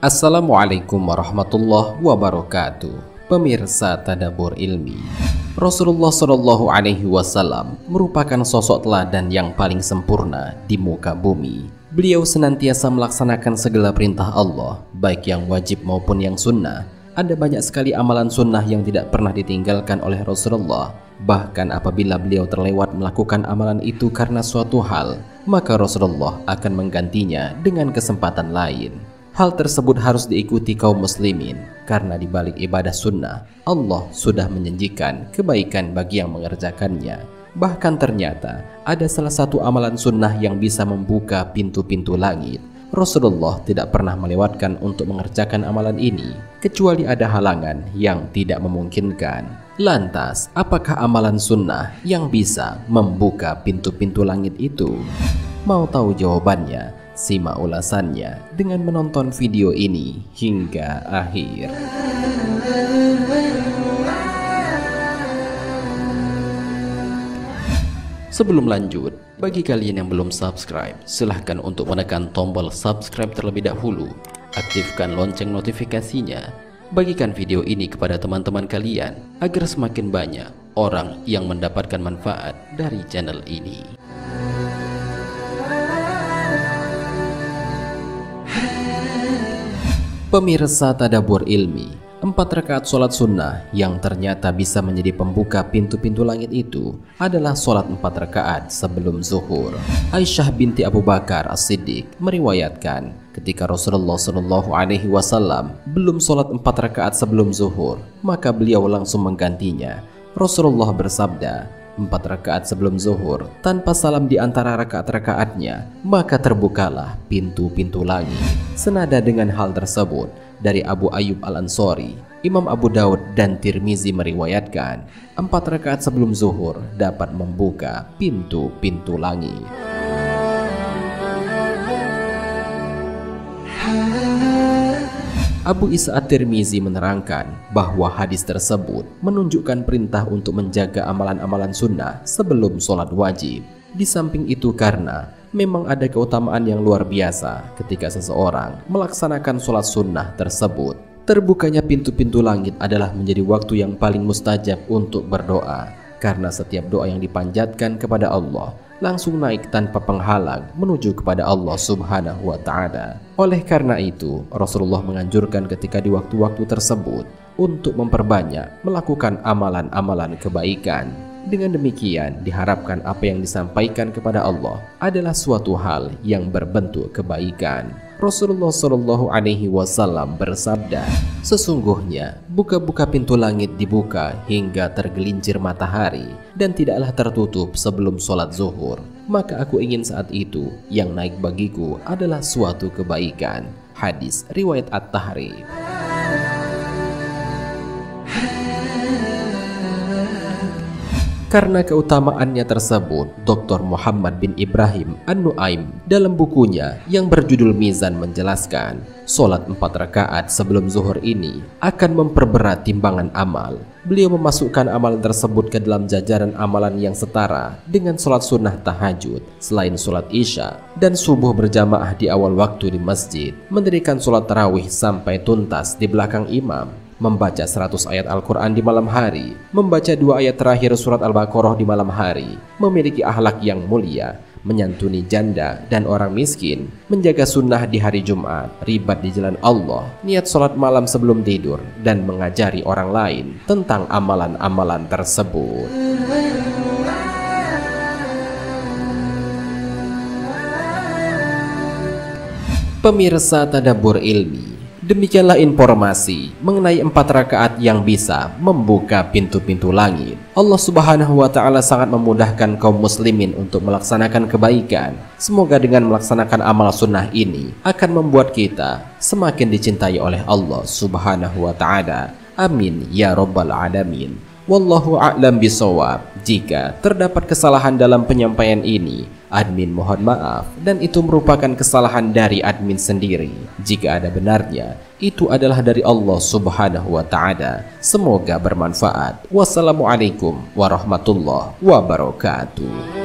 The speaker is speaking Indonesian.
Assalamualaikum warahmatullahi wabarakatuh. Pemirsa Tadabbur Ilmi, Rasulullah Shallallahu Alaihi Wasallam merupakan sosok teladan yang paling sempurna di muka bumi. Beliau senantiasa melaksanakan segala perintah Allah, baik yang wajib maupun yang sunnah. Ada banyak sekali amalan sunnah yang tidak pernah ditinggalkan oleh Rasulullah. Bahkan apabila beliau terlewat melakukan amalan itu karena suatu hal, maka Rasulullah akan menggantinya dengan kesempatan lain. Hal tersebut harus diikuti kaum muslimin, karena di balik ibadah sunnah, Allah sudah menjanjikan kebaikan bagi yang mengerjakannya. Bahkan ternyata ada salah satu amalan sunnah yang bisa membuka pintu-pintu langit. Rasulullah tidak pernah melewatkan untuk mengerjakan amalan ini, kecuali ada halangan yang tidak memungkinkan. Lantas, apakah amalan sunnah yang bisa membuka pintu-pintu langit itu? Mau tahu jawabannya? Simak ulasannya dengan menonton video ini hingga akhir. Sebelum lanjut, bagi kalian yang belum subscribe, silahkan untuk menekan tombol subscribe terlebih dahulu. Aktifkan lonceng notifikasinya. Bagikan video ini kepada teman-teman kalian agar semakin banyak orang yang mendapatkan manfaat dari channel ini. Pemirsa Tadabbur Ilmi, 4 rakaat sholat sunnah yang ternyata bisa menjadi pembuka pintu-pintu langit itu adalah sholat 4 rakaat sebelum zuhur. Aisyah binti Abu Bakar As-Siddiq meriwayatkan ketika Rasulullah Shallallahu Alaihi Wasallam belum sholat 4 rakaat sebelum zuhur, maka beliau langsung menggantinya. Rasulullah bersabda, 4 rakaat sebelum zuhur tanpa salam di antara rakaat-rakaatnya, maka terbukalah pintu-pintu langit. Senada dengan hal tersebut, dari Abu Ayyub Al-Ansari, Imam Abu Daud dan Tirmizi meriwayatkan 4 rakaat sebelum zuhur dapat membuka pintu-pintu langit. Abu Isa At-Tirmizi menerangkan bahwa hadis tersebut menunjukkan perintah untuk menjaga amalan-amalan sunnah sebelum sholat wajib. Di samping itu karena memang ada keutamaan yang luar biasa ketika seseorang melaksanakan sholat sunnah tersebut. Terbukanya pintu-pintu langit adalah menjadi waktu yang paling mustajab untuk berdoa, karena setiap doa yang dipanjatkan kepada Allah langsung naik tanpa penghalang menuju kepada Allah Subhanahu wa Ta'ala. Oleh karena itu, Rasulullah menganjurkan ketika di waktu-waktu tersebut untuk memperbanyak melakukan amalan-amalan kebaikan. Dengan demikian, diharapkan apa yang disampaikan kepada Allah adalah suatu hal yang berbentuk kebaikan. Rasulullah Shallallahu Alaihi Wasallam bersabda, sesungguhnya buka-buka pintu langit dibuka hingga tergelincir matahari dan tidaklah tertutup sebelum sholat zuhur. Maka aku ingin saat itu yang naik bagiku adalah suatu kebaikan. Hadis riwayat At-Tahrim. Karena keutamaannya tersebut, Dr. Muhammad bin Ibrahim An-Nuaim dalam bukunya yang berjudul Mizan menjelaskan, sholat 4 rakaat sebelum zuhur ini akan memperberat timbangan amal. Beliau memasukkan amalan tersebut ke dalam jajaran amalan yang setara dengan sholat sunnah tahajud selain sholat isya dan subuh berjamaah di awal waktu di masjid, mendirikan sholat tarawih sampai tuntas di belakang imam, membaca 100 ayat Al-Quran di malam hari, membaca 2 ayat terakhir surat Al-Baqarah di malam hari, memiliki akhlak yang mulia, menyantuni janda dan orang miskin, menjaga sunnah di hari Jumat, ribat di jalan Allah, niat sholat malam sebelum tidur, dan mengajari orang lain tentang amalan-amalan tersebut. Pemirsa Tadabbur Ilmi, demikianlah informasi mengenai 4 rakaat yang bisa membuka pintu-pintu langit. Allah Subhanahu wa Ta'ala sangat memudahkan kaum muslimin untuk melaksanakan kebaikan. Semoga dengan melaksanakan amal sunnah ini akan membuat kita semakin dicintai oleh Allah Subhanahu wa Ta'ala. Amin ya rabbal alamin. Wallahu a'lam bishawab. Jika terdapat kesalahan dalam penyampaian ini, admin mohon maaf, dan itu merupakan kesalahan dari admin sendiri. Jika ada benarnya, itu adalah dari Allah Subhanahu wa Ta'ala. Semoga bermanfaat. Wassalamualaikum warahmatullahi wabarakatuh.